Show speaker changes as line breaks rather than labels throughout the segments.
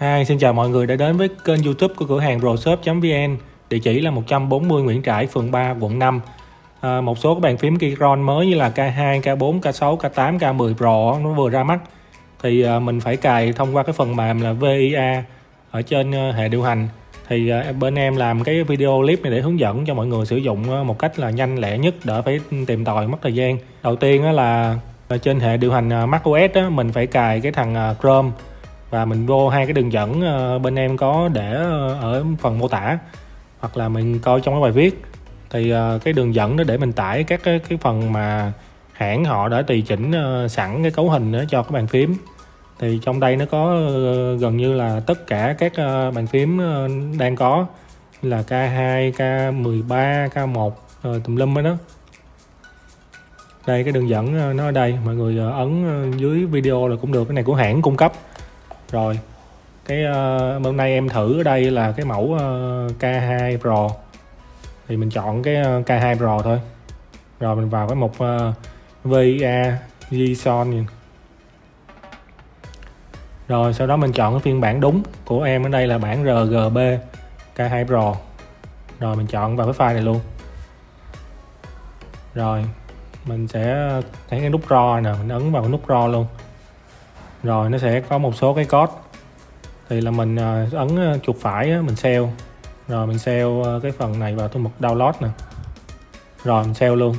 Hi, xin chào mọi người đã đến với kênh YouTube của cửa hàng proshop.vn. Địa chỉ là 140 Nguyễn Trãi, phường 3, quận 5. Một số các bàn phím Keychron mới như là K2, K4, K6, K8, K10 Pro nó vừa ra mắt. Thì mình phải cài thông qua cái phần mềm là VIA ở trên hệ điều hành. Thì bên em làm cái video clip này để hướng dẫn cho mọi người sử dụng một cách là nhanh lẹ nhất, đỡ phải tìm tòi mất thời gian. Đầu tiên là trên hệ điều hành macOS đó, mình phải cài cái thằng Chrome. Và mình vô hai cái đường dẫn bên em có để ở phần mô tả, hoặc là mình coi trong cái bài viết. Thì cái đường dẫn đó để mình tải các cái phần mà hãng họ đã tùy chỉnh sẵn cái cấu hình đó cho cái bàn phím. Thì trong đây nó có gần như là tất cả các bàn phím đang có, là K2, K13, K1 rồi tùm lum đó. Đây cái đường dẫn nó ở đây, mọi người ấn dưới video là cũng được, cái này của hãng cung cấp. Rồi cái hôm nay em thử ở đây là cái mẫu K2 Pro, thì mình chọn cái K2 Pro thôi. Rồi mình vào cái mục VIA JSON. Rồi sau đó mình chọn cái phiên bản đúng của em, ở đây là bản RGB K2 Pro. Rồi mình chọn vào cái file này luôn. Rồi mình sẽ thấy cái nút RAW nè, mình ấn vào cái nút RAW luôn. Rồi nó sẽ có một số cái code, thì là mình ấn chuột phải mình save. Rồi mình save cái phần này vào mục download nè. Rồi mình save luôn.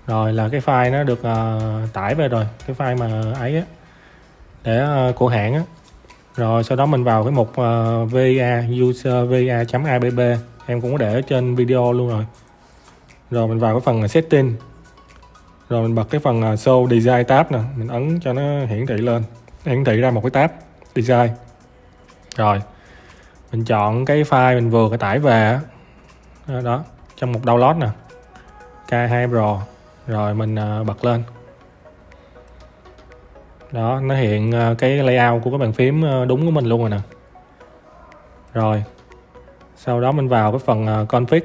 Rồi là cái file nó được tải về rồi, cái file mà ấy á, để của hãng á. Rồi sau đó mình vào cái mục VIA user VIA.abb, em cũng có để ở trên video luôn rồi. Rồi mình vào cái phần setting. Rồi mình bật cái phần show design tab nè, mình ấn cho nó hiển thị lên, hiển thị ra một cái tab design. Rồi mình chọn cái file mình vừa cái tải về đó, trong mục download nè, K2 Pro. Rồi mình bật lên đó, nó hiện cái layout của cái bàn phím đúng của mình luôn rồi nè. Rồi sau đó mình vào cái phần config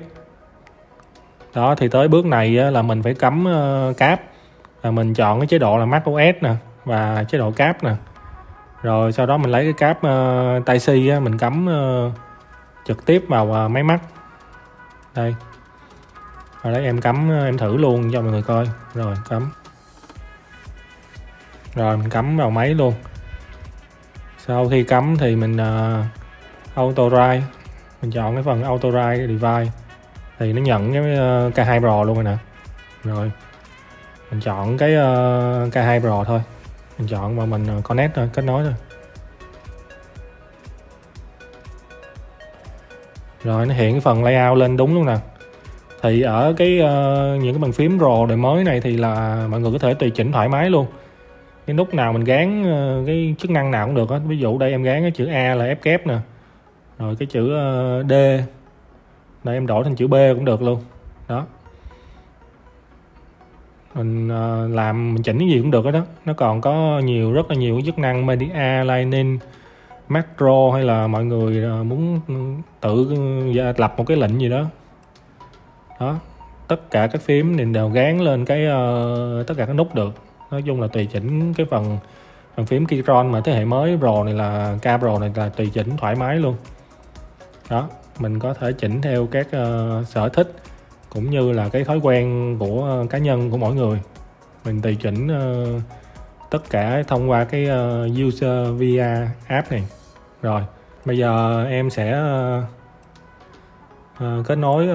đó, thì tới bước này là mình phải cắm cáp, và mình chọn cái chế độ là macOS nè và chế độ cáp nè. Rồi sau đó mình lấy cái cáp Type-C mình cắm trực tiếp vào máy Mac đây. Rồi đấy, em cắm, em thử luôn cho mọi người coi. Rồi cắm, rồi mình cắm vào máy luôn. Sau khi cắm thì mình auto write, mình chọn cái phần auto write device, thì nó nhận cái K2 Pro luôn rồi nè. Rồi mình chọn cái K2 Pro thôi, mình chọn và mình connect thôi, kết nối thôi. Rồi nó hiện cái phần layout lên đúng luôn nè. Thì ở cái những cái bàn phím Pro đời mới này thì là mọi người có thể tùy chỉnh thoải mái luôn. Cái nút nào mình gán cái chức năng nào cũng được á. Ví dụ đây em gán cái chữ A là F kép nè, rồi cái chữ D đây em đổi thành chữ B cũng được luôn đó. Mình làm, mình chỉnh cái gì cũng được đó. Nó còn có rất là nhiều chức năng media, lining, macro, hay là mọi người muốn tự lập một cái lệnh gì đó. Đó, tất cả các phím thì đều gán lên cái tất cả các nút được. Nói chung là tùy chỉnh cái phần phím Keychron mà thế hệ mới Pro này, là K Pro này, là tùy chỉnh thoải mái luôn. Đó, mình có thể chỉnh theo các sở thích cũng như là cái thói quen của cá nhân của mỗi người. Mình tùy chỉnh tất cả thông qua cái user via app này. Rồi bây giờ em sẽ kết nối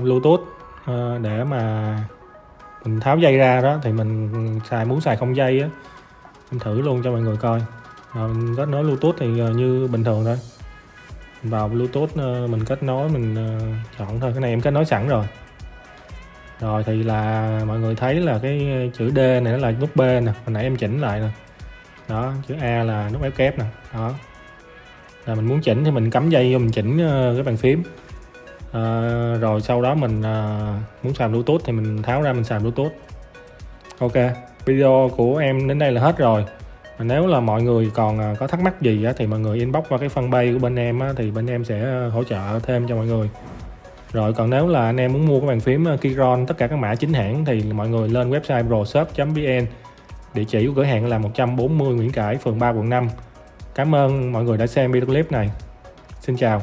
Bluetooth để mà mình tháo dây ra đó. Thì mình muốn xài không dây á, em thử luôn cho mọi người coi. Rồi mình kết nối Bluetooth thì như bình thường thôi. Mình vào Bluetooth mình kết nối, mình chọn thôi. Cái này em kết nối sẵn rồi. Rồi thì là mọi người thấy là cái chữ D này nó là nút B nè, hồi nãy em chỉnh lại nè. Đó, chữ A là nút F kép nè. Đó, là mình muốn chỉnh thì mình cắm dây vô mình chỉnh cái bàn phím. Rồi sau đó mình muốn xài Bluetooth thì mình tháo ra mình xài Bluetooth. Ok, video của em đến đây là hết rồi. Nếu là mọi người còn có thắc mắc gì thì mọi người inbox qua cái fanpage của bên em thì bên em sẽ hỗ trợ thêm cho mọi người. Rồi còn nếu là anh em muốn mua cái bàn phím Keychron tất cả các mã chính hãng thì mọi người lên website proshop.vn. Địa chỉ của cửa hàng là 140 Nguyễn Trãi, phường 3, quận 5. Cảm ơn mọi người đã xem video clip này. Xin chào.